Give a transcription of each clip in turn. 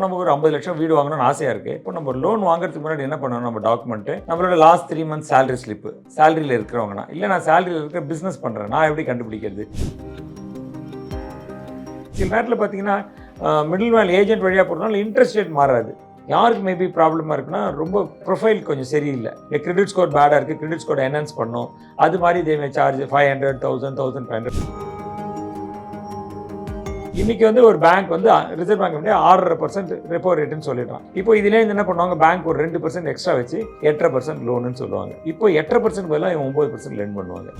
இப்போ நம்ம ஒரு 50 லட்சம் வீடு வாங்கணும்னு ஆசையாக இருக்குது. இப்போ நம்ம லோன் வாங்குறதுக்கு முன்னாடி என்ன பண்ணணும், நம்ம டாக்குமெண்ட்டு நம்மளோட லாஸ்ட் 3 மந்த்ஸ் சேலரி ஸ்லிப்பு, சேலரியில் இருக்கிறவங்கண்ணா இல்லை நான் சேலரியில் இருக்கிற பிஸ்னஸ் பண்ணுறேன், நான் எப்படி கண்டுபிடிக்கிறது? சில நேரத்தில் பார்த்தீங்கன்னா மிடில் மேல் ஏஜென்ட் வழியாக போகிறதுனால இன்ட்ரெஸ்ட் ரேட் மாறாது. யாருக்கு மேபி ப்ராப்ளமாக இருக்குன்னா ரொம்ப ப்ரொஃபைல் கொஞ்சம் சரியில்லை, இல்லை கிரெடிட் ஸ்கோர் பேடாக இருக்குது, கிரெடிட் ஸ்கோர் என்ஹான்ஸ் பண்ணணும், அது மாதிரி இதே சார்ஜ் 500, 1000, 1500. இன்னைக்கு வந்து ஒரு பேங்க் வந்து ரிசர்வ் பேங்க் வந்து 6.5% ரெப்போ ரேட்டுன்னு சொல்லிடுறான். இப்போ இதுலேயே என்ன பண்ணுவாங்க, பேங்க் ஒரு 2% எக்ஸ்ட்ரா வச்சு 8.5% லோனுன்னு சொல்லுவாங்க. இப்போ 8.5% பதிலாக 9% லெண்ட் பண்ணுவாங்க.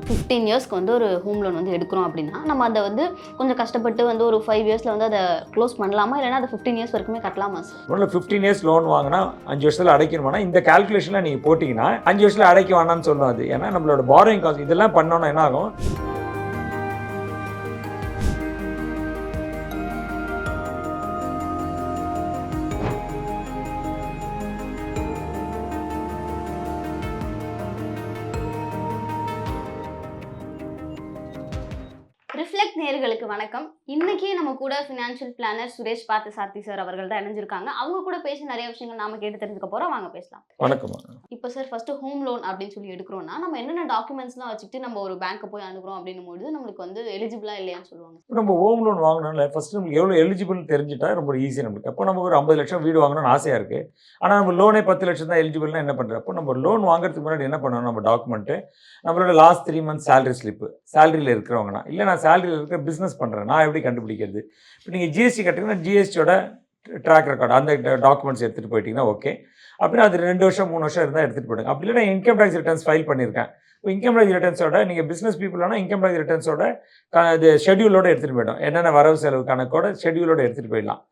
15 இயர்ஸ்க்கு வந்து ஒரு ஹோம் லோன் வந்து எடுக்கிறோம் அப்படின்னா நம்ம அதை வந்து கொஞ்சம் கஷ்டப்பட்டு வந்து ஒரு 5 இயர்ஸில் வந்து அதை க்ளோஸ் பண்ணலாமா, இல்லைனா அதை 15 இயர்ஸ் வரைக்குமே கட்டலாமா சார்? முதல்ல 15 இயர்ஸ் லோன் வாங்கினா 5 வருஷத்தில் அடைக்கணுமானா இந்த கால்குலேஷனில் நீங்கள் போட்டிங்கன்னா 5 வருஷத்தில் அடைக்க வேணாம்னு சொல்லணும். அது ஏன்னா நம்மளோட பாரோயிங் காஸ்ட் இதெல்லாம் பண்ணோன்னா என்ன ஆகும், ரிஃப்ளெக்ட் நேயர்களுக்கு வணக்கம். இன்னைக்கு நம்ம கூட financial planar Suresh Parthasarathy sir அவர்கள் தான் இணைஞ்சிருக்காங்க. அவங்க கூட பேசி நிறைய விஷயங்கள் நாம கேட்டு தெரிஞ்சுக்க போறோம். வாங்க பேசலாம். வணக்கம். இப்போ சார் ஃபர்ஸ்ட் ஹோம் லோன் அப்படின்னு சொல்லி எடுக்கிறோம்னா நம்ம என்னென்ன டாக்குமெண்ட்ஸ்லாம் வச்சுட்டு நம்ம ஒரு பேங்க்கை போய் அணுகிறோம் அப்படின்னும் போது நம்மளுக்கு வந்து எலிஜிபிளா இல்லையான்னு சொல்லுவாங்க. நம்ம ஹோம் லோன் வாங்கணும்ல ஃபர்ஸ்ட் நம்மளுக்கு எவ்வளோ எலிஜிபிள் தெரிஞ்சுட்டா ரொம்ப ஈஸி நம்மளுக்கு. அப்போ நம்ம ஒரு 50 லட்சம் வீடு வாங்கணும்னு ஆசையாக இருக்குது, ஆனால் நம்ம லோனே 10 லட்சம் தான் எலிஜிபிள்னா என்ன பண்ணுறது? அப்போ நம்ம லோன் வாங்குறதுக்கு முன்னாடி என்ன பண்ணணும், நம்ம டாக்குமெண்ட்டு நம்மளோட லாஸ்ட் 3 மந்த்ஸ் சேலரி ஸ்லிப்பு, சேலரியில் இருக்கிறவங்கண்ணா இல்லை நான் சேலரியில் இருக்கிற பிஸ்னஸ் பண்ணுறேன், நான் எப்படி கண்டுபிடிக்கிறது? இப்போ நீங்கள் ஜிஎஸ்டி கட்டுறீங்கன்னா ஜிஎஸ்டியோட ட்ராக் ரெக்கார்டு அந்த டாக்குமெண்ட்ஸ் எடுத்துகிட்டு போயிட்டீங்கன்னா ஓகே. அப்படின்னா அது 2 வருஷம் 3 வருஷம் இருந்தால் எடுத்துகிட்டு போயிடுங்க. அப்படி இல்லைனா இன்கம் டேக்ஸ் ரிட்டர்ன்ஸ் ஃபைல் பண்ணியிருக்கேன். இப்போ இன்கம் டேக்ஸ் ரிட்டர்ன்ஸோட நீங்கள் பிஸ்னஸ் பீப்புளானா இன்கம் டேக்ஸ் ரிட்டர்ன்ஸோட இது ஷெட்யூலோடு எடுத்துகிட்டு போய்டும், என்னென்ன வரவு செலவு கணக்கோட ஷெட்யூலோடு எடுத்துகிட்டு போயிடலாம்.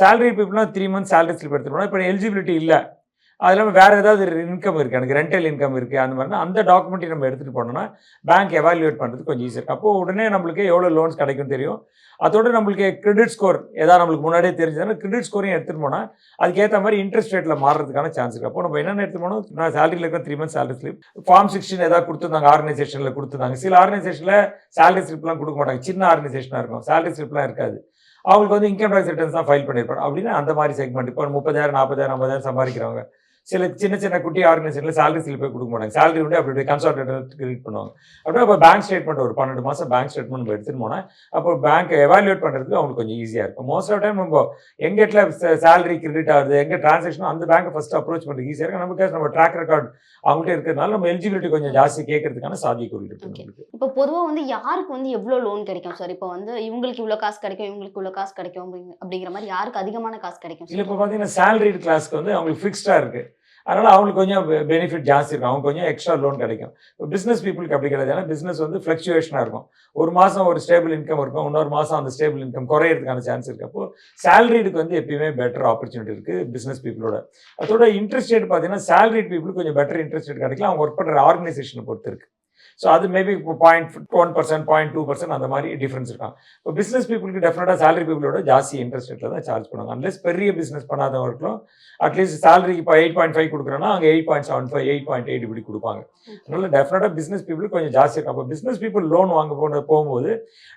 சேலரி பீப்புள்னா 3 மந்த்ஸ் சேலரி ஸ்லிப் எடுத்துகிட்டு போனால் இப்போ எலிஜிபிலிட்டி இல்லை, அது இல்லாமல் வேறு ஏதாவது இன்கம் இருக்குது, எனக்கு ரெண்டல் இன்கம் இருக்குது, அந்த மாதிரினா அந்த டாக்குமெண்ட்டை நம்ம எடுத்துகிட்டு போனோம்னா பேங்க் எவாலுவேட் பண்ணுறது கொஞ்சம் ஈஸியாக இருக்குது. அப்போது உடனே நம்மளுக்கு எவ்வளோ லோன்ஸ் கிடைக்கும் தெரியும். அதோட நம்மளுக்கு கிரெடிட் ஸ்கோர் ஏதாவது நம்மளுக்கு முன்னாடியே தெரிஞ்சதுன்னா கிரெடிட் ஸ்கோரையும் எடுத்துகிட்டு போனால் அதுக்கேற்ற மாதிரி இன்ட்ரெஸ்ட் ரேட்டில் மாறுறதுக்கான சான்ஸ் இருக்குது. அப்போ நம்ம என்னென்ன எடுத்து போனோம், நான் சேலரியில் இருக்கிற 3 மந்த்ஸ் சேலரி ஸ்லிப், ஃபார்ம் 16 ஏதாவது கொடுத்துருந்தாங்க, ஆர்கனைசேஷனில் கொடுத்துருந்தாங்க. சில ஆர்கனைசேஷனில் சேலரி ஸ்லிப்லாம் கொடுக்க மாட்டாங்க, சின்ன ஆர்கனைசேஷனாக இருக்கும், சேலரி ஸ்லிப்லாம் இருக்காது. அவங்களுக்கு வந்து இன்கம் டேக்ஸ் ரிட்டர்ன்ஸ் தான் ஃபைல் பண்ணியிருப்பாங்க. அப்படின்னா அந்த மாதிரி செக்மெண்ட் இப்போ 30,000 40,000 50,000 சம்பாதிக்கிறவங்க, சில சின்ன சின்ன குட்டி ஆர்கனைசேஷனில் சேலரி ஸ்லிப்பே கொடுக்க மாட்டாங்க, சேலரி வந்து அப்படி கன்சால்டேட் கிரியேட் பண்ணுவாங்க. அப்படின்னா இப்போ பேங்க் ஸ்டேட்மெண்ட் ஒரு 12 மாதம் பேங்க் ஸ்டேட்மெண்ட் நம்ம எடுத்துகிட்டு போனால் அப்போ பேங்க் எவாலுவேட் பண்ணுறதுக்கு அவங்களுக்கு கொஞ்சம் ஈஸியாக இருக்கும். மோஸ்ட் ஆஃப் டைம் நம்ம எங்கள் இடத்துல சேலரி கிரெடிட் ஆகுது, எங்கே டிரான்சாக்ஷன் அந்த பேங்க்கை ஃபஸ்ட்டு அப்ரோச் பண்ணுறது ஈஸியாக இருக்கும். நமக்கு நம்ம ட்ராக் ரெக்கார்ட் அவங்கள்ட்ட இருக்கிறதுனால நம்ம எலிஜிபிலிட்டி கொஞ்சம் ஜாஸ்தி கேட்கறதுக்கான சாத்தியக்கூறு இருக்குது. இப்போ பொதுவாக வந்து யாருக்கு வந்து எவ்வளோ லோன் கிடைக்கும் சார்? இப்போ வந்து இவங்களுக்கு இவ்வளோ காசு கிடைக்கும், இவங்களுக்கு இவ்வளோ காசு கிடைக்கும் அப்படிங்கிற மாதிரி யாருக்கு அதிகமான காசு கிடைக்கும்? இல்லை இப்போ பார்த்தீங்கன்னா சேலரி கிளாஸ்க்கு வந்து அவங்களுக்கு ஃபிக்ஸ்டாக இருக்குது, அதனால் அவங்களுக்கு கொஞ்சம் பெனிஃபிட் ஜாஸ்தி இருக்கும், அவங்க கொஞ்சம் எக்ஸ்ட்ரா லோன் கிடைக்கும். இப்போ பிஸ்னஸ் பீப்புளுக்கு அப்படி கிடையாது, ஏன்னா பிஸ்னஸ் வந்து ஃப்ளக்சுவேஷனாக இருக்கும். ஒரு மாதம் ஒரு ஸ்டேபிள் இன்கம் இருக்கும், இன்னொரு மாதம் அந்த ஸ்டேபிள் இன்கம் குறையிறதுக்கான சான்ஸ் இருக்குது. அப்போது சேலரிடுக்கு வந்து எப்பயுமே பெட்டர் ஆப்பர்ச்சுனிட்டி இருக்குது பிஸ்னஸ் பீப்புளோட. அதோட இன்ட்ரெஸ்ட் ரேட் பார்த்தீங்கன்னா சேலரிட் பீப்புளுக்கு கொஞ்சம் பெட்டர் இன்ட்ரெஸ்ட் ரேட் கிடைக்கலாம், அவங்க ஒர்க் பண்ணுற ஆர்கனைசேஷனை பொறுத்து இருக்குது. ஸோ அது மேபி இப்போ 0.1%, 0.2% அந்த மாதிரி டிஃப்ரென்ஸ் இருக்காங்க. இப்போ பிஸ்னஸ் பீப்புளுக்கு டெஃபினட்டாக சேலரி பீப்புளோட ஜாஸ்தி இன்ட்ரெஸ்ட் ரேட்டில் தான் சார்ஜ் பண்ணுவாங்க. அன்லெஸ் பெரிய பிஸ்னஸ் பண்ணாதவர்களும் அட்லீஸ்ட் சேலரிக்கு இப்போ 8.5 கொடுக்குறோன்னா அங்கே 8.75, 8.8 இப்படி கொடுப்பாங்க. அதனால டெஃபினட்டாக பிஸ்னஸ் பீப்புளுக்கு கொஞ்சம் ஜாஸ்தி இருக்கும். அப்போ பிஸ்னஸ் பீப்புள் லோன் வாங்க போகும்போது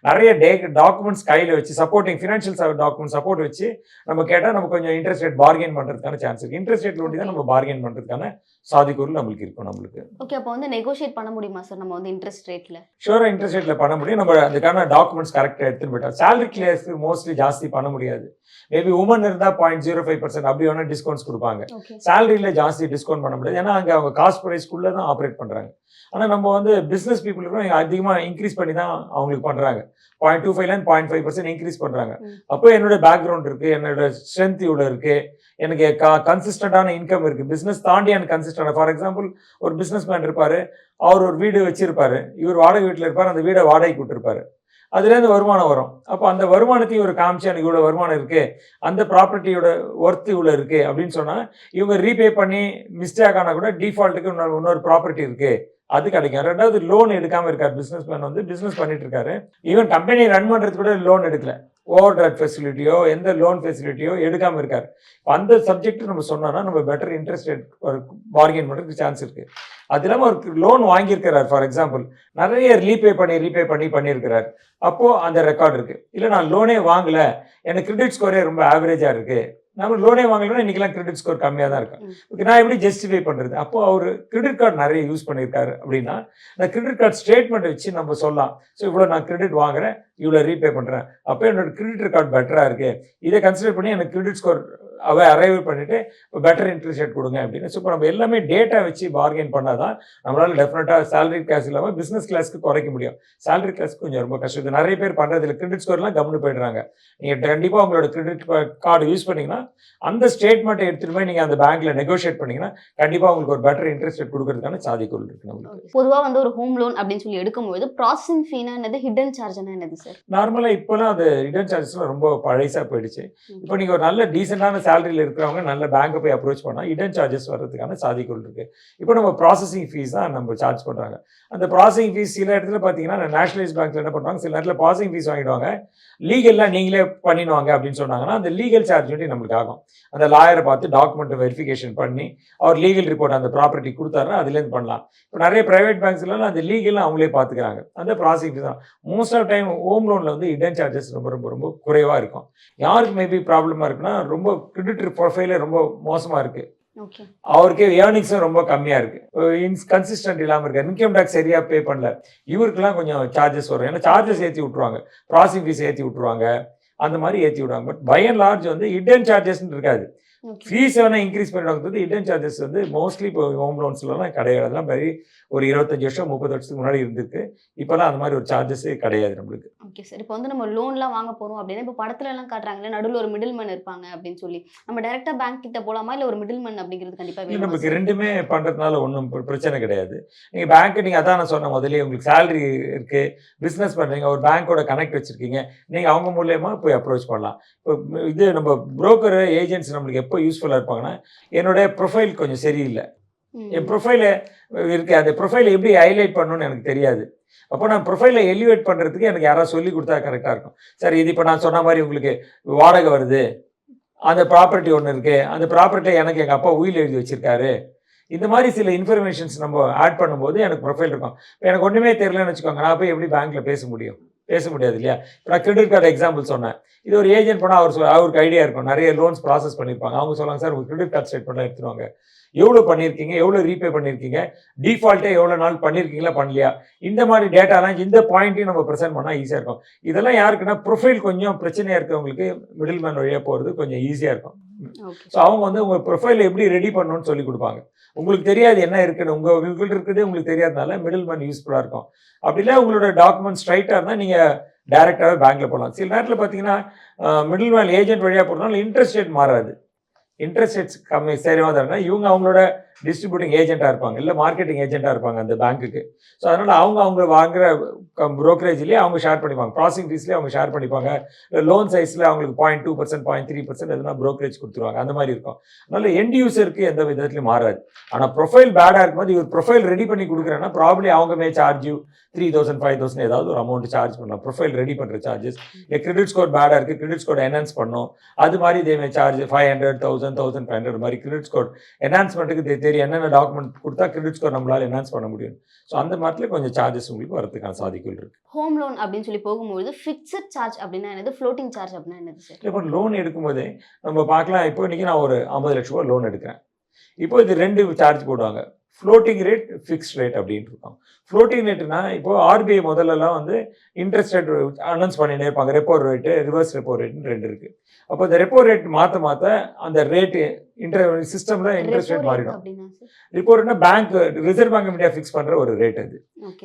நிறைய டாக்குமெண்ட்ஸ் கையில் வச்சு சப்போர்ட்டிங் ஃபினான்ஷியல் டாக்குமெண்ட் சப்போர்ட் வச்சு நம்ம கேட்டால் நம்ம கொஞ்சம் இன்ட்ரெஸ்ட் ரேட் பார்கெயின் பண்ணுறதுக்கான சான்ஸ் இருக்குது. இன்ட்ரெஸ்ட் ரேட் ஒட்டி தான் நம்ம பார்கெயின் பண்ணுறதுக்கான சாதிக்கூறு நம்மளுக்கு இருக்கும். நம்மளுக்கு ஓகே, அப்போ வந்து நெகோஷியேட் பண்ண முடியுமா சார் நம்ம வந்து இன்ட்ரெஸ்ட் ரேட்டில்? ஷூராக இன்ட்ரெஸ்ட் ரேட்டில் பண்ண முடியும், நம்ம அதுக்கான டாக்குமெண்ட்ஸ் கரெக்டாக எடுத்துன்னு போயிட்டோம். சேலரி கிளியர்ஸ்க்கு மோஸ்ட்லி ஜாஸ்தி பண்ண முடியாது. மேபி உமன் இருந்தால் 0.05% அப்படி வேணால் டிஸ்கவுண்ட்ஸ் கொடுப்பாங்க. சேலரியில் ஜாஸ்தி டிஸ்கவுண்ட் பண்ண முடியாது, ஏன்னா அங்கே அவங்க காஸ்ட் ப்ரைஸ்க்குள்ளே தான் ஆப்ரேட் பண்ணுறாங்க. ஆனால் நம்ம வந்து பிஸ்னஸ் பீப்புளுக்கும் அதிகமாக இன்க்ரீஸ் பண்ணி தான் அவங்களுக்கு பண்ணுறாங்க. 0.25 0.5% இன்க்ரீஸ் பண்ணுறாங்க. அப்போ என்னோட பேக்ரவுண்ட் இருக்குது, என்னோட ஸ்ட்ரென்த் இவ்வளோ இருக்குது, எனக்கு கன்சிஸ்டண்டான இன்கம் இருக்குது, பிஸ்னஸ் தாண்டி எனக்கு கன்சிஸ்டன்ட். ஃபார் எக்ஸாம்பிள் ஒரு பிஸ்னஸ் மேன் இருப்பார், அவர் ஒரு வீடு வச்சிருப்பாரு, இவர் வாடகை வீட்டில் இருப்பார், அந்த வீடை வாடகைக்கு விட்டுருப்பாரு, அதுலேருந்து வருமானம் வரும். அப்போ அந்த வருமானத்தையும் ஒரு காமிச்சு எனக்கு இவ்வளோ வருமானம் இருக்குது, அந்த ப்ராப்பர்ட்டியோட ஒர்த்து இவ்வளோ இருக்குது அப்படின்னு சொன்னால் இவங்க ரீபே பண்ணி மிஸ்டேக் ஆனால் கூட டிஃபால்ட்டுக்கு இன்னொரு ப்ராப்பர்ட்டி இருக்குது அது கிடைக்கும். 2வது லோன் எடுக்காம இருக்காரு. பிசினஸ் மேன் வந்து பிசினஸ் பண்ணிட்டு இருக்காரு. ஈவன் கம்பெனி ரன் பண்றதுக்கு கூட லோன் எடுக்கல. ஓவர் டிராஃப்ட் ஃபெசிலிட்டியோ எந்த லோன் ஃபெசிலிட்டியோ எடுக்காம இருக்காரு. அந்த சப்ஜெக்ட் நம்ம சொன்னோம்னா நம்ம பெட்டர் இன்ட்ரெஸ்ட் ரேட் பார்கெயின் பண்றதுக்கு சான்ஸ் இருக்கு. அது இல்லாமல் ஒரு லோன் வாங்கியிருக்கிறார். ஃபார் எக்ஸாம்பிள் நிறைய ரீபே பண்ணி பண்ணியிருக்கிறார். அப்போ அந்த ரெக்கார்டு இருக்கு. இல்லை நான் லோனே வாங்கல, எனக்கு கிரெடிட் ஸ்கோரே ரொம்ப ஆவரேஜா இருக்கு, நம்ம லோனே வாங்கலன்னா இன்னைக்கெல்லாம் கிரெடிட் ஸ்கோர் கம்மியாக தான் இருக்கு. ஓகே, நான் எப்படி ஜஸ்டிஃபை பண்ணுறது? அப்போ அவர் கிரெடிட் கார்டு நிறைய யூஸ் பண்ணியிருக்காரு அப்படின்னா அந்த கிரெடிட் கார்டு ஸ்டேட்மெண்ட் வச்சு நம்ம சொல்லலாம். ஸோ இவ்வளோ நான் கிரெடிட் வாங்குறேன், இவ்வளோ ரீபே பண்ணுறேன், அப்போ என்னோட கிரெடிட் ரெக்கார்ட் பெட்டராக இருக்கு, இதை கன்சிடர் பண்ணி எனக்கு கிரெடிட் ஸ்கோர் அரைவ் பண்ணிட்டு பெட்டர் இன்ட்ரெஸ்ட் ரேட் கொடுங்க அப்படின்னு. ஸோ இப்போ நம்ம எல்லாமே டேட்டா வச்சு பார்கெயின் பண்ணாதான் நம்மளால டெஃபினட்டாக சேலரி கிளாஸ் இல்லாமல் பிஸ்னஸ் கிளாஸ்க்கு குறைக்க முடியும். சேலரி கிளாஸ்க்கு கொஞ்சம் ரொம்ப கஷ்டம். இது நிறைய பேர் பண்ணுறது இல்லை. கிரெடிட் ஸ்கோர்லாம் கவனித்து போயிடுறாங்க. நீங்கள் கண்டிப்பாக உங்களோட கிரெடிட் கார்டு யூஸ் பண்ணிங்கன்னா அந்த ஸ்டேட்மெண்ட்டை எடுத்துகிட்டு போய் நீங்கள் அந்த பேங்க்ல நெகோஷியேட் பண்ணிங்கன்னா கண்டிப்பாக உங்களுக்கு ஒரு பெட்டர் இன்ட்ரெஸ்ட் ரேட் கொடுக்கறதுக்கான சாத்தியக்கூறு இருக்கு நம்மளுக்கு. பொதுவாக வந்து ஒரு ஹோம் லோன் அப்படின்னு சொல்லி எடுக்கும்போது ப்ராசஸிங் ஃபீனா என்னது, ஹிடன் சார்ஜ்னா என்னது சார்? நார்மலாக இப்போலாம் அந்த ஹிடன் சார்ஜஸ்லாம் ரொம்ப பழைசாக போயிடுச்சு. இப்போ நீங்கள் ஒரு நல்ல டீசெண்டான சேலரியில் இருக்கிறவங்க நல்ல பேங்கை போய் அப்ரோச் பண்ணால் ஹிடன் சார்ஜஸ் வர்றதுக்கான சாத்தியக்கூறு இருக்கு. இப்போ நம்ம ப்ராசஸிங் ஃபீஸ் தான் நம்ம சார்ஜ் பண்ணுறாங்க. அந்த ப்ராசஸிங் ஃபீஸ் சில இடத்துல பார்த்தீங்கன்னா நேஷனலைஸ் பேங்க்ல என்ன பண்ணுவாங்க, சில நேரத்தில் ப்ராசஸிங் ஃபீஸ் வாங்கிடுவாங்க, லீகல்லாம் நீங்களே பண்ணிடுவாங்க அப்படின்னு சொன்னாங்கன்னா அந்த லீகல் சார்ஜ் வந்து நம்மளுக்கு ஆகும். அந்த லாயரை பார்த்து டாக்குமெண்ட் வெரிஃபிகேஷன் பண்ணி அவர் லீகல் ரிப்போர்ட் அந்த ப்ராப்பர்ட்டி கொடுத்தாருன்னா அதுலேருந்து பண்ணலாம். இப்போ நிறைய பிரைவேட் பேங்க்ஸ்லாம் அந்த லீகல் அவங்களே பார்த்துக்கிறாங்க. அந்த ப்ராசஸிங் ஃபீஸ் தான். மோஸ்ட் ஆஃப் டைம் ஹோம் லோனில் வந்து ஹிடன் சார்ஜஸ் ரொம்ப ரொம்ப ரொம்ப குறைவாக இருக்கும். யாருக்கு மேபி ப்ராப்ளமாக இருக்குன்னா ரொம்ப கிரெடிட் ப்ரொஃபைலே ரொம்ப மோசமாக இருக்குது, அவருக்கு ஏர்னிங்ஸும் ரொம்ப கம்மியாக இருக்குது, கன்சிஸ்டன்ட் இல்லாமல் இருக்கு, இன்கம் டேக்ஸ் சரியாக பே பண்ணல, இவருக்குலாம் கொஞ்சம் சார்ஜஸ் வரும். ஏன்னா சார்ஜஸ் ஏற்றி விட்ருவாங்க, ப்ராசஸிங் ஃபீஸ் ஏற்றி விட்ருவாங்க, அந்த மாதிரி ஏற்றி விடுவாங்க. பட் பை அண்ட் லார்ஜ் வந்து ஹிடன் சார்ஜஸ்ன்னு இருக்காது. ஃபீஸ் வேணால் இன்க்ரீஸ் பண்ணிடுவாங்க. ஹிடன் சார்ஜஸ் வந்து மோஸ்ட்லி இப்போ ஹோம் லோன்ஸ்லாம் கிடையாது. அதெல்லாம் மாதிரி ஒரு 25 வருஷம் 30 வருஷத்துக்கு முன்னாடி இருந்திருக்கு. இப்போலாம் அந்த மாதிரி ஒரு சார்ஜஸே கிடையாது நம்மளுக்கு. ஓகே சார், இப்போ வந்து நம்ம லோன்லாம் வாங்க போகிறோம் அப்படின்னா இப்போ படத்துல எல்லாம் காட்டுறாங்களே நடுவில் ஒரு மிடில் மேன் இருப்பாங்க அப்படின்னு சொல்லி, நம்ம டேரெக்டாக பேங்க் கிட்ட போகலாமா இல்லை ஒரு மிடில் மேன் அப்படிங்கிறது கண்டிப்பாக இல்லை, நமக்கு ரெண்டுமே பண்ணுறதுனால ஒன்றும் பிரச்சனை கிடையாது. நீங்கள் பேங்க்கு நீங்கள் அதான் நான் சொன்ன முதலே உங்களுக்கு சேலரி இருக்குது, பிஸ்னஸ் பண்ணுறீங்க, ஒரு பேங்க்கோட கனெக்ட் வச்சுருக்கீங்க, நீங்கள் அவங்க மூலயமா போய் அப்ரோச் பண்ணலாம். இப்போ இது நம்ம புரோக்கர் ஏஜென்ட்ஸ் நம்மளுக்கு எப்போ யூஸ்ஃபுல்லாக இருப்பாங்கன்னா, என்னோட ப்ரொஃபைல் கொஞ்சம் சரியில்லை, என் ப்ரொஃபைலை இருக்கு, அந்த ப்ரொஃபைலை எப்படி ஹைலைட் பண்ணணும்னு எனக்கு தெரியாது. அப்போ நான் ப்ரொஃபைலை எலிவேட் பண்ணுறதுக்கு எனக்கு யாராவது சொல்லி கொடுத்தா கரெக்டாக இருக்கும். சரி, இது இப்போ நான் சொன்ன மாதிரி உங்களுக்கு வாடகை வருது, அந்த ப்ராப்பர்ட்டி ஒன்று இருக்குது, அந்த ப்ராப்பர்ட்டியை எனக்கு எங்கள் அப்பா உயில் எழுதி வச்சுருக்காரு, இந்த மாதிரி சில இன்ஃபர்மேஷன்ஸ் நம்ம ஆட் பண்ணும்போது எனக்கு ப்ரொஃபைல் இருக்கும். இப்போ எனக்கு ஒன்றுமே தெரியலன்னு வச்சுக்கோங்க, நான் போய் எப்படி பேங்க்கில் பேச முடியாது இல்லையா? இப்போ நான் கிரெடிட் கார்டு எக்ஸாம்பிள் சொன்னேன். இது ஒரு ஏஜென்ட் போனால் அவருக்கு ஐடியா இருக்கும், நிறைய லோன்ஸ் ப்ராசஸ் பண்ணியிருப்பாங்க. அவங்க சொல்லுவாங்க, சார் உங்கள் கிரெடிட் கார்டு ஸ்டேட்மெண்ட்லாம் எடுத்துருவாங்க, எவ்வளோ பண்ணியிருக்கீங்க, எவ்வளோ ரீபே பண்ணியிருக்கீங்க, டிஃபால்ட்டே எவ்வளோ நாள் பண்ணியிருக்கீங்களா பண்ணலையா, இந்த மாதிரி டேட்டாலாம் இந்த பாயிண்ட்டையும் நம்ம ப்ரெசென்ட் பண்ணால் ஈஸியாக இருக்கும். இதெல்லாம் யாருக்குன்னா ப்ரொஃபைல் கொஞ்சம் பிரச்சனையாக இருக்கிறவங்களுக்கு மிடில் மேன் வழியாக போகிறது கொஞ்சம் ஈஸியாக இருக்கும். ஸோ அவங்க வந்து உங்கள் ப்ரொஃபைலை எப்படி ரெடி பண்ணணும்னு சொல்லி கொடுப்பாங்க. உங்களுக்கு தெரியாது என்ன இருக்குன்னு, உங்கள்கிட்ட இருக்கிறதே உங்களுக்கு தெரியாதனால மிடில் மேன் யூஸ்ஃபுல்லாக இருக்கும். அப்படின்னா உங்களோட டாக்குமெண்ட் ஸ்ட்ரைட்டாக இருந்தால் நீங்கள் டைரெக்டாகவே பேங்க்கில் போகலாம். சில நேரத்தில் பார்த்தீங்கன்னா மிடில் மேன் ஏஜென்ட் வழியாக போகிறதுனால இன்ட்ரெஸ்ட் ரேட் மாறாது. இன்ட்ரெஸ்ட் ரேட்ஸ் கம்மி சரியாக தரனா இவங்க அவங்களோட டிஸ்ட்ரிபியூட்டிங் ஏஜென்ட்டாக இருப்பாங்க, இல்லை மார்க்கெட்டிங் ஏஜென்ட்டாக இருப்பாங்க அந்த பேங்க்குக்கு. ஸோ அதனால் அவங்க வாங்குற ப்ரோக்கரேஜ்லேயே அவங்க ஷேர் பண்ணிப்பாங்க, ப்ராசஸிங் ஃபீஸ்லேயே அவங்க ஷேர் பண்ணிப்பாங்க, லோன் சைஸில் அவங்களுக்கு 0.2%, 0.3% எதுனா ப்ரோக்கரேஜ் கொடுத்துருவாங்க, அந்த மாதிரி இருக்கும். அதனால் எண்ட் யூசருக்கு எந்த விதத்துலையும் மாறாது. ஆனால் ப்ரொஃபைல் பேடாக இருக்கும்போது இவர் ப்ரொஃபைல் ரெடி பண்ணி கொடுக்குறேன்னா ப்ராப்ளி அவங்க சார்ஜ் 3,000 5,000 ஏதாவது ஒரு அமௌண்ட் சார்ஜ் பண்ணலாம், ப்ரொஃபைல் ரெடி பண்ணுற சார்ஜஸ். இல்லை கிரெடிட் ஸ்கோர் பேடாக இருக்குது, கிரெடிட் ஸ்கோர் என்ஹான்ஸ் பண்ணணும், அது மாதிரி இதே சார்ஜ் 500, 1000, 1500 மாதிரி கிரெடிட் ஸ்கோர் என்ஹான்ஸ்மெண்ட்டுக்கு தெரியும் என்னென்ன டாக்குமெண்ட் கொடுத்தா கிரெடிட் ஸ்கோர் நம்மளால் என்ஹான்ஸ் பண்ண முடியும். ஸோ அந்த மாதிரில கொஞ்சம் சார்ஜஸ் உங்களுக்கு வரதுக்கான சாத்தியங்கள் இருக்குது. ஹோம் லோன் அப்படின்னு சொல்லி போகும்போது ஃபிக்ஸட் சார்ஜ் அப்படின்னா என்னது, ஃப்ளோட்டிங் சார்ஜ் அப்படின்னா என்னது சார்? இப்போ லோன் எடுக்கும்போதே நம்ம பார்க்கலாம். இப்போ இன்றைக்கி நான் ஒரு 50 லட்ச ரூபா லோன் எடுக்கிறேன். இப்போ இது 2 சார்ஜ் போடுவாங்க, ஃப்ளோட்டிங் ரேட், ஃபிக்ஸ்ட் ரேட் அப்படின்னு இருக்கும். ஃப்ளோட்டிங் ரேட்னா இப்போ ஆர்பிஐ முதல்லலாம் வந்து இன்ட்ரெஸ்ட் ரேட் அனௌன்ஸ் பண்ணிட்டே இருப்பாங்க, ரெப்போ ரேட்டு, ரிவர்ஸ் ரெப்போ ரேட்னு 2 இருக்குது. அப்போ இந்த ரெப்போ ரேட் மாற்ற அந்த ரேட்டு சிஸ்டம்ல இன்ட்ரெஸ்ட் ரேட் மாறிடும். ரிப்போ ரேட்னா bank, Reserve Bank of India fix பண்ணுற ஒரு ரேட். அது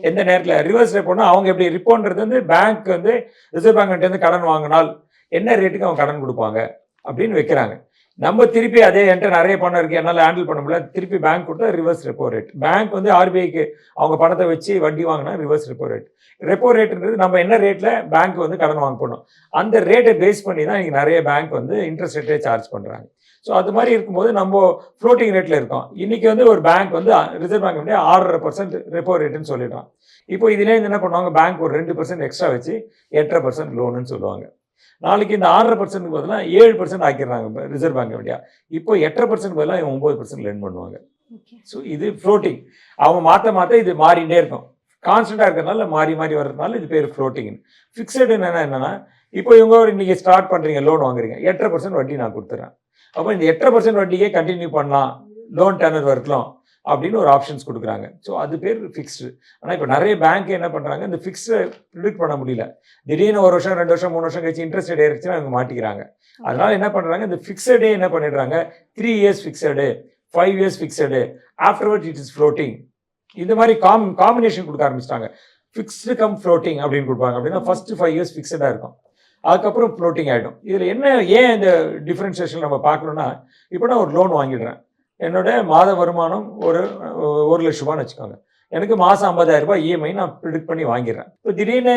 எந்த நேரத்தில் ரிவர்ஸ் ரெப்போனா அவங்க எப்படி ரிப்போன்றது வந்து பேங்க் வந்து ரிசர்வ் பேங்க் கடன் வாங்கினால் என்ன ரேட்டுக்கு அவங்க கடன் கொடுப்பாங்க அப்படின்னு வைக்கிறாங்க. நம்ம திருப்பி அதே என்கிட்ட நிறைய பணம் இருக்குது என்னால் ஹேண்டில் பண்ண முடியல, திருப்பி பேங்க் கொடுத்தா ரிவர்ஸ் ரெப்போ ரேட். பேங்க் வந்து ஆர்பிஐக்கு அவங்க பணத்தை வச்சு வட்டி வாங்கினா ரிவர்ஸ் ரெப்போ ரேட். ரெப்போ ரேட்ன்றது நம்ம என்ன ரேட்டில் பேங்க் வந்து கடன் வாங்க போடணும் அந்த ரேட்டை பேஸ் பண்ணி தான் இங்கே நிறைய பேங்க் வந்து இன்ட்ரெஸ்ட் ரேட்டே சார்ஜ் பண்ணுறாங்க. ஸோ அது மாதிரி இருக்கும்போது நம்ம ஃப்ளோட்டிங் ரேட்டில் இருக்கோம். இன்றைக்கி வந்து ஒரு பேங்க் வந்து ரிசர்வ் பேங்க் வந்து 6.5% ரெப்போ ரேட்டுன்னு சொல்லிடுறான். இப்போ இதிலே என்ன பண்ணுவாங்க, பேங்க் ஒரு 2% எக்ஸ்ட்ரா வச்சு 8.5% லோனுன்னு சொல்லுவாங்க. நாளைக்கு இந்த 6.5%க்கு பதிலாக 7% ஆக்கிடுறாங்க ரிசர்வ் பேங்க் வழியா. இப்போ 8.5% பதிலாக 9% லெண்ட் பண்ணுவாங்க. ஸோ இது ஃப்ளோட்டிங். அவங்க மாற்ற இது மாறிட்டே இருக்கும். கான்ஸ்டண்ட்டாக இருக்கிறதுனால மாறி மாறி வர்றதுனால இது பேர் ஃப்ளோட்டிங். ஃபிக்ஸடு என்னன்னா இப்போ இவங்க ஒரு இன்றைக்கி ஸ்டார்ட் பண்ணுறீங்க, லோன் வாங்குறீங்க, 8.5% வட்டி நான் கொடுத்துட்றேன். அப்போ இந்த 8.5% வட்டியே கண்டினியூ பண்ணலாம், லோன் டெர்னர் வரலாம் அப்படின்னு ஒரு ஆப்ஷன்ஸ் கொடுக்குறாங்க. ஸோ அது பேர் ஃபிக்ஸ்டு. ஆனால் இப்போ நிறைய பேங்க் என்ன பண்ணுறாங்க, இந்த ஃபிக்ஸ்டை ப்ரிடிக்ட் பண்ண முடியல. திடீர்னு 1 வருஷம் 2 வருஷம் 3 வருஷம் கழிச்சு இன்ட்ரெஸ்ட் ரேட் ஏறிச்சுன்னா அவங்க மாட்டிக்கிறாங்க. அதனால என்ன பண்ணுறாங்க, இந்த ஃபிக்ஸடே என்ன பண்ணிடுறாங்க, 3 years fixed, 5 years fixed, afterward it is floating. இந்த மாதிரி காம்பினேஷன் கொடுக்க ஆரம்பிச்சிட்டாங்க. ஃபிக்ஸ்டு கம் ஃப்ளோட்டிங் அப்படின்னு கொடுப்பாங்க. அப்படின்னா ஃபர்ஸ்ட் 5 இயர்ஸ் ஃபிக்ஸடாக இருக்கும், அதுக்கப்புறம் ஃப்ளோட்டிங் ஆகிடும். இதில் என்ன ஏன் இந்த டிஃப்ரென்ஷியேஷன் நம்ம பார்க்கணுன்னா, இப்போ நான் ஒரு லோன் வாங்கிடுறேன், என்னோட மாத வருமானம் ஒரு 1 லட்ச ரூபான்னு வச்சுக்கோங்க. எனக்கு மாதம் 50,000 ரூபாய் இஎம்ஐ நான் ப்ரிடிக்ட் பண்ணி வாங்கிடுறேன். இப்போ திடீர்னு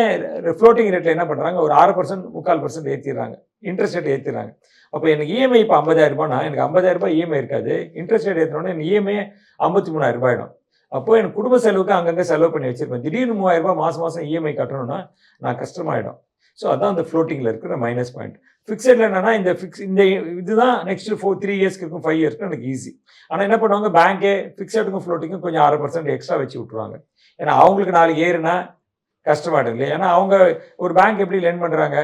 ஃப்ளோட்டிங் ரேட்டில் என்ன பண்ணுறாங்க, ஒரு 6%, 3/4% ஏற்றிடுறாங்க, இன்ட்ரெஸ்ட் ரேட் ஏற்றிடுறாங்க. அப்போ எனக்கு இஎம்ஐ இப்போ 50,000 ரூபாய்னா எனக்கு 50,000 ரூபாய் இஎம்ஐ இருக்காது, இன்ட்ரெஸ்ட் ரேட் ஏற்றினோடனே எனக்கு இஎம்ஐ 53,000 ரூபாய் ஆகிடும். அப்போது எனக்கு குடும்ப செலவுக்கு அங்கங்கே செலவு பண்ணி வச்சுருப்பேன். திடீர்னு 3,000 ரூபாய் மாதம் இஎம்ஐ கட்டணும்னா நான் கஷ்டமாயிடும். ஸோ அதான் அந்த ஃப்ளோட்டிங்கில் இருக்கிற மைனஸ் பாயிண்ட். ஃபிக்ஸடில் என்னன்னா இந்த இதுதான் நெக்ஸ்ட் 3 இயர்ஸ்க்கு இருக்கும், 5 இயர்ஸ்க்கு எனக்கு ஈஸி. ஆனால் என்ன பண்ணுவாங்க, பேங்கே ஃபிக்ஸடுக்கும் ஃப்ளோட்டிங்கும் கொஞ்சம் 6% எக்ஸ்ட்ரா வச்சு விட்ருவாங்க. ஏன்னா அவங்களுக்கு நாளைக்கு ஏறுனா கஷ்டமாயிடும் இல்லையா. ஏன்னா அவங்க ஒரு பேங்க் எப்படி லெண்ட் பண்ணுறாங்க,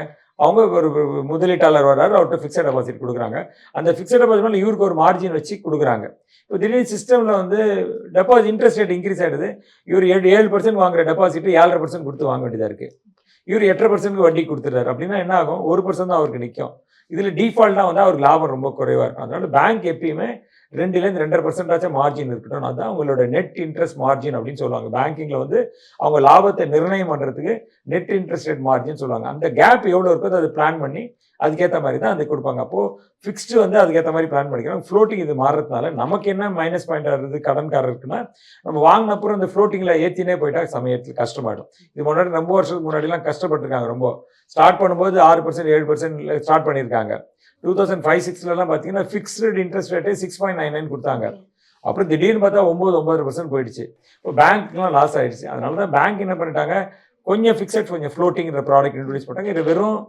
அவங்க ஒரு முதலீட்டாளர் வர்றாரு, அவர்கிட்ட ஃபிக்ஸட் டெபாசிட் கொடுக்குறாங்க. அந்த ஃபிக்ஸட் டெபாசிட் மேலே இவருக்கு ஒரு மார்ஜின் வச்சு கொடுக்குறாங்க. இப்போ திடீர்னு சிஸ்டமில் வந்து டெபாசிட் இன்ட்ரெஸ்ட் ரேட் இன்க்ரீஸ் ஆகிடுது. இவர் 7% வாங்குற டெபாசிட் 7.5% கொடுத்து வாங்க வேண்டியதாக இருக்குது. இவர் 8.5% வட்டி கொடுத்துறாரு. அப்படின்னா என்ன ஆகும், 1% தான் அவருக்கு நிற்கும். இதில் டிஃபால்ட்டாக வந்து அவருக்கு லாபம் ரொம்ப குறைவாக இருக்கும். அதனால பேங்க் எப்பயுமே 2லேருந்து 2.5% மார்ஜின் இருக்கட்டும். அதுதான் அவங்களோட நெட் இன்ட்ரெஸ்ட் மார்ஜின் அப்படின்னு சொல்லுவாங்க. பேங்கிங்கில் வந்து அவங்க லாபத்தை நிர்ணயம் பண்ணுறதுக்கு நெட் இன்ட்ரெஸ்ட் ரேட் மார்ஜின் சொல்லுவாங்க. அந்த கேப் எவ்வளோ இருக்கோ அதை பிளான் பண்ணி அதுக்கேற்ற மாதிரி தான் அதை கொடுப்பாங்க. அப்போது ஃபிக்ஸ்டு வந்து அதுக்கேற்ற மாதிரி பிளான் பண்ணிக்கிறாங்க. ஃப்ளோட்டிங் இது மாறுறதுனால நமக்கு என்ன மைனஸ் பாயிண்ட் ஆகிறது கடன்காரருக்குன்னா, நம்ம வாங்கினப்புறம் இந்த ஃப்ளோட்டிங்கில் ஏற்றினே போயிட்டா சமயத்தில் கஷ்டமாயிடும். இது முன்னாடி ரொம்ப வருஷத்துக்கு முன்னாடிலாம் கஷ்டப்பட்டுருக்காங்க. ரொம்ப ஸ்டார்ட் பண்ணும்போது 6%, 7% ஸ்டார்ட் பண்ணியிருக்காங்க. 2005-06 பார்த்தீங்கன்னா ஃபிக்ஸ்டு இன்ட்ரெஸ்ட் ரேட்டே 6.99 கொடுத்தாங்க. அப்புறம் திடீர்னு பார்த்தா 9% போயிடுச்சு. இப்போ பேங்க்லாம் லாஸ் ஆயிடுச்சு. அதனால தான் பேங்க் என்ன பண்ணிட்டாங்க, கொஞ்சம் ஃபிக்ஸட் கொஞ்சம் ஃப்ளோட்டிங்கிற ப்ராடக்ட் இன்ட்ரடியூஸ் பண்ணாங்க. இது வெறும்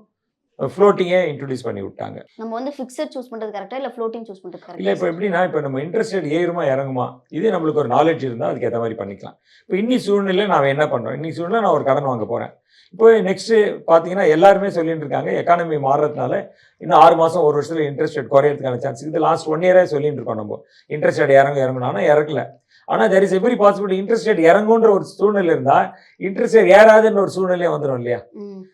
ஃப்ளோட்டிங்கே இன்ட்ரடியூஸ் பண்ணி விட்டாங்க. நம்ம வந்து ஃபிக்ஸட் சூஸ் பண்ணுறது கரெக்டாக இல்லை ஃப்ளோட்டிங் சூஸ் பண்ணுறது கரெக்டாக? இல்லை, இப்போ எப்படின்னா, இப்போ நம்ம இன்ட்ரெஸ்ட் ரேட் ஏறுமா இறங்குமா, இதே நம்மளுக்கு ஒரு நாலேஜ் இருந்தால் அதுக்கேற்ற மாதிரி பண்ணிக்கலாம். இப்போ இன்னி சூழ்நிலை நான் என்ன பண்ணுறேன், இன்னி சூழ்நிலை நான் ஒரு கடன் வாங்க போகிறேன். இப்போ நெக்ஸ்ட்டு பார்த்தீங்கன்னா எல்லாருமே சொல்லிட்டு இருக்காங்க, எக்கானமி மாறுறதுனால இன்னும் 6 மாதம் 1 வருஷத்தில் இன்ட்ரெஸ்ட் ரேட் குறையிறதுக்கான சான்ஸ். இது லாஸ்ட் 1 இயராக சொல்லிட்டு இருக்கோம். நம்ம இன்ட்ரெஸ்ட் ரேட் இறங்கணும், ஆனால் இறக்கல. ஆனால் there is every possibility interest rate இறங்குன்ற ஒரு சூழ்நிலை இருந்தால் இன்ட்ரெஸ்ட் ரேட் ஏறாதுன்னு ஒரு சூழ்நிலையே வந்துடும் இல்லையா.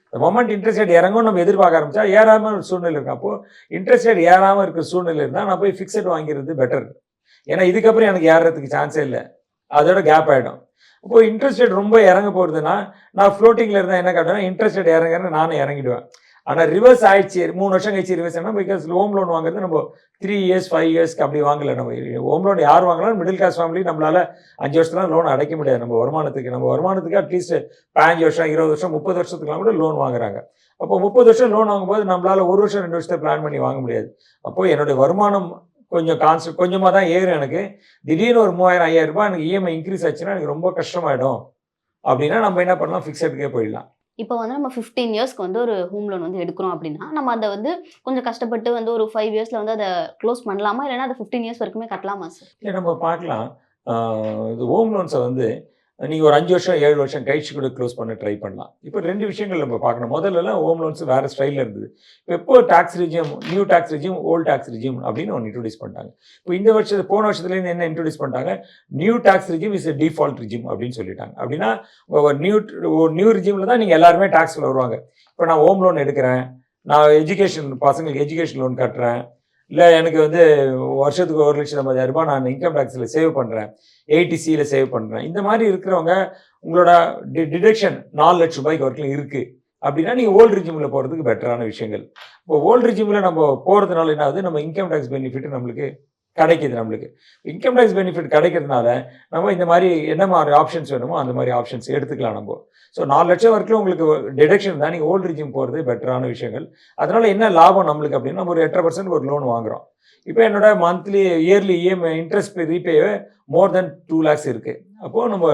இந்த மொமெண்ட் இன்ட்ரெஸ்ட் ரேட் இறங்கும் நம்ம எதிர்பார்க்க ஆரம்பிச்சா ஏறாமல் ஒரு சூழ்நிலை இருக்கும். அப்போது இன்ட்ரெஸ்ட் ரேட் ஏறாமல் இருக்கிற சூழ்நிலை இருந்தால் நான் போய் ஃபிக்ஸட் வாங்கிறது பெட்டர். ஏன்னா இதுக்கப்புறம் எனக்கு ஏறுறதுக்கு சான்ஸே இல்லை, அதோட கேப் ஆகிடும். இப்போது இன்ட்ரெஸ்ட் ரேட் ரொம்ப இறங்க போகிறதுனா நான் ஃப்ளோட்டிங்கில் இருந்தால் என்ன காட்டுவேன், இன்ட்ரெஸ்ட் ரேட் இறங்குறேன்னு நானும் இறங்கிடுவேன். ஆனால் ரிவர்ஸ் ஆயிடுச்சு, 3 வருஷம் கழிச்சு ரிவர்ஸ் ஆனால், பிகாஸ் ஹோம் லோன் வாங்குறது நம்ம 3 இயர்ஸ் 5 இயர்ஸ்க்கு அப்படி வாங்கலை. நம்ம ஹோம் லோன் யார் வாங்கலாம், மிடில் கிளாஸ் ஃபேமிலி நம்மளால் 5 வருஷத்துலாம் லோன் அடைக்க முடியாது. நம்ம வருமானத்துக்கு அட்லீஸ்ட் 15 வருஷம் 20 வருஷம் 30 வருஷத்துக்குலாம் கூட லோன் வாங்குறாங்க. அப்போ 30 வருஷம் லோன் வாங்கும்போது நம்மளால் 1 வருஷம் 2 வருஷத்தை பிளான் பண்ணி வாங்க முடியாது. அப்போது என்னுடைய வருமானம் கொஞ்சமாக தான் ஏறும். எனக்கு திடீர்னு ஒரு 3000 5000 ரூபாய் எனக்கு இஎம்ஐ இன்க்ரீஸ் ஆச்சுன்னா எனக்கு ரொம்ப கஷ்டமாயிடும். அப்படின்னா நம்ம என்ன பண்ணலாம், ஃபிக்ஸடுக்கே போயிடலாம். இப்போ வந்து நம்ம 15 இயர்ஸ்க்கு வந்து ஒரு ஹோம் லோன் வந்து எடுக்கிறோம் அப்படின்னா, நம்ம அதை வந்து கொஞ்சம் கஷ்டப்பட்டு வந்து ஒரு 5 இயர்ஸில் வந்து அதை க்ளோஸ் பண்ணலாமா, இல்லைன்னா அதை 15 இயர்ஸ் வரைக்குமே கட்டலாமா சார்? இல்லை, நம்ம பார்க்கலாம். இது ஹோம் லோன்ஸை வந்து நீங்கள் ஒரு 5 வருஷம் 7 வருஷம் கழிச்சு கூட க்ளோஸ் பண்ண ட்ரை பண்ணலாம். இப்போ 2 விஷயங்கள் நம்ம பார்க்கணும். முதல்லலாம் ஹோம் லோன்ஸ் வேறு ஸ்டைலில் இருந்தது. இப்போ எப்போ tax regime, new tax regime, old tax regime அப்படின்னு ஒன்று இன்ட்ரடியூஸ் பண்ணிட்டாங்க. இப்போ போன வருஷத்துலேருந்து என்ன இன்ட்ரடியூஸ் பண்ணிட்டாங்க, நியூ டேக்ஸ் ரிஜியூம் இஸ் டிஃபால்ட் ரிஜியூம் அப்படின்னு சொல்லிட்டாங்க. அப்படின்னா நியூ ரிஜியூமில் தான் நீங்கள் எல்லாருமே டேக்ஸில் வருவாங்க. இப்போ நான் ஹோம் லோன் எடுக்கிறேன், நான் பசங்களுக்கு எஜுகேஷன் லோன் கட்டுறேன், இல்லை எனக்கு வந்து வருஷத்துக்கு 1,50,000 ரூபாய் நான் இன்கம் டேக்ஸில் சேவ் பண்ணுறேன், ஏடிசியில் சேவ் பண்ணுறேன். இந்த மாதிரி இருக்கிறவங்க உங்களோட டிடக்ஷன் 4 லட்ச ரூபாய்க்கு வரைக்கும் இருக்குது. அப்படின்னா நீங்கள் ஓல்டு ரிஜிமில் போகிறதுக்கு பெட்டரான விஷயங்கள். இப்போ ஓல்டு ரிஜிமில் நம்ம போகிறதுனால என்ன ஆகுது, நம்ம இன்கம் டேக்ஸ் பெனிஃபிட் நம்மளுக்கு கிடைக்குது. நம்மளுக்கு இன்கம் டேக்ஸ் பெனிஃபிட் கிடைக்கிறதுனால நம்ம இந்த மாதிரி என்ன மாதிரி ஆப்ஷன்ஸ் வேணுமோ அந்த மாதிரி ஆப்ஷன்ஸ் எடுத்துக்கலாம் நம்ம. ஸோ 4 லட்சம் வரைக்கும் உங்களுக்கு டிடக்ஷன் தான். நீங்கள் ஓல்டு ரிஜிம் போகிறது பெட்டரான விஷயங்கள். அதனால என்ன லாபம் நம்மளுக்கு அப்படின்னா, நம்ம ஒரு 8% ஒரு லோன் வாங்குறோம். இப்போ என்னோட monthly yearly EMI interest repay more then 2 lakhs இருக்கு. அப்போது நம்ம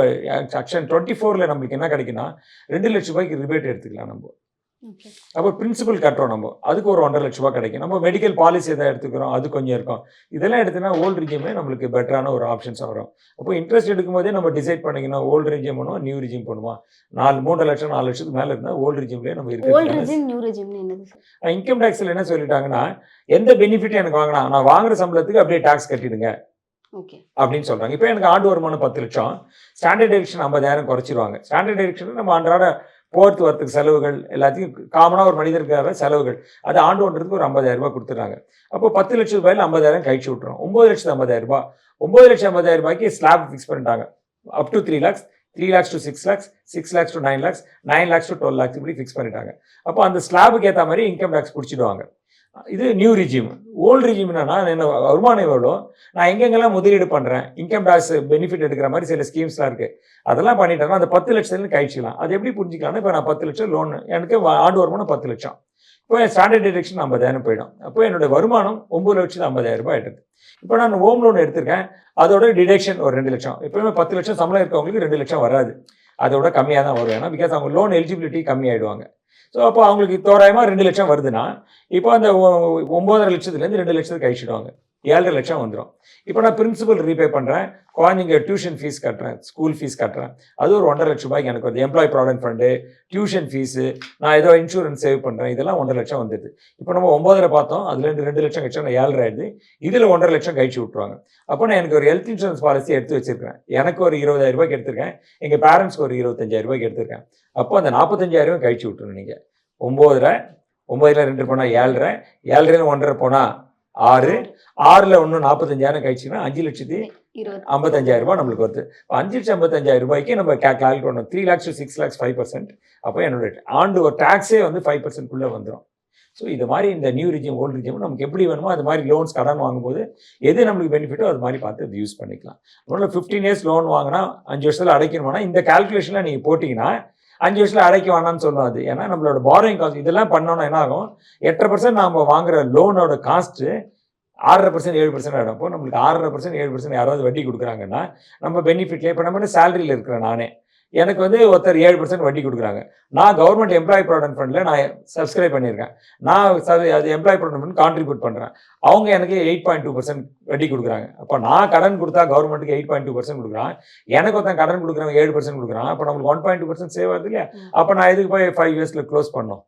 செக்ஷன் 24ல் நம்மளுக்கு என்ன கிடைக்குன்னா, 2 லட்ச ரூபாய்க்கு ரிபேட் எடுத்துக்கலாம் நம்ம. ஓகே. அப்போ பிரின்சிபல் கட்டுறோம் நம்ம, அதுக்கு ஒரு 1.5 லட்ச ரூபாய் கிடைக்கும். நம்ம மெடிக்கல் பாலிசி எதாவது எடுத்துக்கிறோம், அது கொஞ்சம் இருக்கும். இதெல்லாம் எடுத்தோன்னா ஓல்டு ரிஜிமே நம்மளுக்கு பெட்டரான ஒரு ஆப்ஷன்ஸாக வரும். அப்போ இன்ட்ரெஸ்ட் எடுக்கும்போதே நம்ம டிசைட் பண்ணிக்கணும், ஓல்டு ரிஜிம் பண்ணுவோம், நியூ ரிஜிம் பண்ணுவோம். 3 லட்சம் 4 லட்சத்துக்கு மேலே இருந்தால் ஓல்டு ரிஜிம்லேயே நம்ம ஓல்டு இருக்கிறது. ரிஜிம் நியூ ரிஜிம்னு என்னது சார்? இன்கம் டேக்ஸில் என்ன சொல்லிட்டாங்கன்னா, எந்த பெனிஃபிட் எனக்கு வாங்கினா நான் வாங்குற சம்பளத்துக்கு அப்படியே டாக்ஸ் கட்டிடுங்க ஓகே. அப்படின்னு சொல்கிறாங்க. இப்போ எனக்கு ஆண்டு வருமானம் 10 லட்சம், ஸ்டாண்டர்ட் டெடக்ஷன் 50,000 குறைச்சிருவாங்க. ஸ்டாண்டர்ட் டெடக்ஷன் நம்ம அன்றாட போர்த்து வரத்துக்கு செலவுகள் எல்லாத்தையும் காமனாக ஒரு மனிதருக்காக செலவுகள், அது ஆண்டு ஒன்றதுக்கு ஒரு 50,000 ரூபாய் கொடுத்துட்றாங்க. அப்போ 10 லட்ச ரூபாயில் 50,000 கழிச்சு விட்டுரும். 9,50,000 ரூபாய். 9,50,000 ரூபாய்க்கு ஸ்லாப் ஃபிக்ஸ் பண்ணிட்டாங்க. Up to 3 lakhs, 3 lakhs to 6 lakhs, 6 lakhs to 9 lakhs, 9 lakhs to 12 lakhs இப்படி ஃபிக்ஸ் பண்ணிட்டாங்க. அப்போ அந்த ஸ்லாபுக்கு ஏற்ற மாதிரி இன்கம் டேக்ஸ் பிடிச்சிடுவாங்க. இது நியூ ரிஜிம். ஓல்டு ரிஜிம் என்னன்னா, என்ன வருமானம் எவ்வளோ, நான் எங்கெங்கெல்லாம் முதலீடு பண்ணுறேன், இன்கம் டேக்ஸ் பெனிஃபிட் எடுக்கிற மாதிரி சில ஸ்கீம்ஸ்லாம் இருக்குது. அதெல்லாம் பண்ணிட்டேன்னா அந்த 10 லட்சத்துலேருந்து கழிச்சிக்கலாம். அது எப்படி புரிஞ்சிக்கலாம்னா, இப்போ நான் 10 லட்சம் லோன், எனக்கு ஆண்டு வருமானம் 10 லட்சம். இப்போ என் ஸ்டாண்டர்ட் டிடக்ஷன் 50,000 போயிடும். அப்போ என்னோட வருமானம் 9,50,000 ரூபாய் ஆயிடுது. இப்போ நான் ஹோம் லோன் எடுத்திருக்கேன், அதோட டிடக்ஷன் ஒரு 2 லட்சம். எப்பவுமே 10 லட்சம் சம்பளம் இருக்கவங்களுக்கு 2 லட்சம் வராது, அதோட கம்மியாக தான் வரும். ஏன்னா பிகாஸ் அவங்க லோன் எலிஜிபிலிட்டி கம்மியாயிடுவாங்க. ஸோ அப்போ அவங்களுக்கு தோராயமாக 2 லட்சம் வருதுன்னா, இப்போ அந்த 9.5 லட்சத்துலேருந்து 2 லட்சத்துக்கு கழிச்சிடுவாங்க, 7.5 லட்சம் வந்துடும். இப்போ நான் பிரின்சிபல் ரீபே பண்ணுறேன், குழந்தைங்க டியூஷன் ஃபீஸ் கட்டுறேன், ஸ்கூல் ஃபீஸ் கட்டுறேன், அது ஒரு 1.5 லட்ச ரூபாய்க்கு எனக்கு வருது. Employee provident fund, tuition fees, நான் ஏதோ இன்சூரன்ஸ் சேவ் பண்ணுறேன், இதெல்லாம் 1.5 லட்சம் வந்துடுது. இப்போ நம்ம 9.5 பார்த்தோம், அதுலேருந்து 2 லட்சம் கழிச்சா நான் 7.5 ஆயிடுது. இதில் 1.5 லட்சம் கழிச்சு விட்ருவாங்க. அப்போ நான் எனக்கு ஒரு ஹெல்த் இன்சூரன்ஸ் பாலிசி எடுத்து வச்சிருக்கேன். எனக்கு ஒரு 20,000 ரூபாய்க்கு எடுத்திருக்கேன், எங்கள் பேரண்ட்ஸ்க்கு ஒரு 25,000 ரூபாய்க்கு எடுத்திருக்கேன். அப்போ அந்த 45,000 கழிச்சு விட்டுருணும். நீங்கள் 9.5, 9ல் 2 போனால் 7.5, 7.5 1.5 போனால் 6, 6ல் இன்னும் 45,000 கழிச்சுன்னா 5,55,000 ரூபாய் நம்மளுக்கு வருது. இப்போ 5,55,000 ரூபாய்க்கு நம்ம கால்குலேட் பண்ணணும். 3 lakhs to 6 lakhs 5%. அப்போ என்னோட ஆண்டு ஒரு டேக்ஸே வந்து 5%குள்ளே வந்துடும். ஸோ இது மாதிரி இந்த நியூ ரிஜிம் ஓல்டு ரிஜிம் நமக்கு எப்படி வேணுமோ அது மாதிரி லோன்ஸ் கடன் வாங்கும்போது எது நம்மளுக்கு பெனிஃபிட்டோ அது மாதிரி பார்த்து அது யூஸ் பண்ணிக்கலாம். அதனால 15 years லோன் வாங்கினா 5 வருஷத்தில் அடைக்கணுமானா இந்த கால்குலேஷனில் நீங்கள் போட்டிங்கன்னா 5 வருஷத்தில் அடைக்க வேணாம்னு சொல்லும். அது ஏன்னா நம்மளோட பாரோயிங் காஸ்ட் இதெல்லாம் பண்ணோன்னா என்ன ஆகும், 8% நம்ம வாங்குற லோனோட காஸ்ட்டு 6.5% 7% ஆகிடும். இப்போ நம்மளுக்கு 6.5% 7% யாராவது வட்டி கொடுக்குறாங்கன்னா நம்ம பெனிஃபிட்லேயே, இப்போ நம்ம சேலரியில் இருக்கிறேன் நானே, எனக்கு வந்து ஒருத்தர் 7% வட்டி கொடுக்குறாங்க. நான் கவர்மெண்ட் எம்ப்ளாயி ப்ராவிடென்ட் ஃபண்டில் நான் சப்ஸ்கிரைப் பண்ணியிருக்கேன், நான் அது எம்ப்ளாயி ப்ராவிடென்ட் ஃபண்ட் கான்ட்ரிபியூட் பண்ணுறேன், அவங்க எனக்கு 8.2% வட்டி கொடுக்குறாங்க. அப்போ நான் கடன் கொடுத்தா கவர்மெண்ட்டுக்கு 8.2% கொடுக்குறான், எனக்கு ஒருத்தன் கடன் கொடுக்குறவங்க 7% கொடுக்குறான். அப்போ நம்மளுக்கு 1.2% சேவ் ஆகுது இல்லையா? அப்போ நான் எதுக்கு போய் 5 yearsல க்ளோஸ் பண்ணோம்?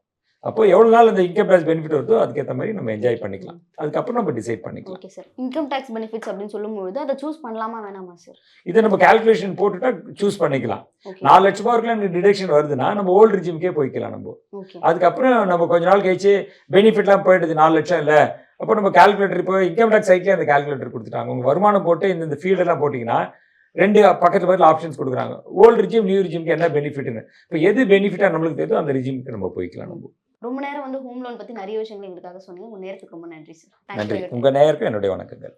அப்போ எவ்வளோ நாள் இந்த இன்கம் டேக்ஸ் பெனிஃபிட் வருதோ அதுக்கேற்ற மாதிரி நம்ம என்ஜாய் பண்ணிக்கலாம். அதுக்கப்புறம் நம்ம டிசைட் பண்ணிக்கலாம். Okay sir. Income tax benefits அப்படின்னு சொல்லும்போது அதை சூஸ் பண்ணலாமா வேணாமா சார்? இதை நம்ம கால்குலேஷன் போட்டுட்டா சூஸ் பண்ணிக்கலாம். ஓகே. 4 லட்ச ரூபாய் வரைக்கும் எனக்கு டிடக்ஷன் வருதுன்னா நம்ம ஓல்டு ரிஜிம்கே போய்க்கலாம். நம்ம ஓகே. அதுக்கப்புறம் நம்ம கொஞ்ச நாள் கழிச்சு பெனிஃபிட்லாம் போயிடுது, 4 லட்சம் இல்லை, அப்போ நம்ம கால்குலேட்டர் இப்போ இன்கம் டேக்ஸ் சைட்லேயே அந்த கால்குலேட்டர் கொடுத்துட்டாங்க. உங்கள் வருமானம் போட்டு இந்த ஃபீல்டெல்லாம் போட்டிங்கன்னா 2 பக்கத்து பக்கத்தில் ஆப்ஷன்ஸ் கொடுக்குறாங்க, ஓல்டு ரிஜிம் நியூ ரிஜிம்க்கு என்ன பெனிஃபிட்னு. இப்போ எது பெனிஃபிட்டாக நம்மளுக்கு தெரியுதோ அந்த ரிஜிம்க்கு நம்ம போய்க்கலாம். நம்ம ரொம்ப நேரம் வந்து ஹோம் லோன் பற்றி நிறைய விஷயங்கள் எங்களுக்காக சொன்னீங்க. உங்கள் நேரத்துக்கு ரொம்ப நன்றி சார். நன்றி. உங்கள் நேயருக்கும் என்னுடைய வணக்கங்கள்.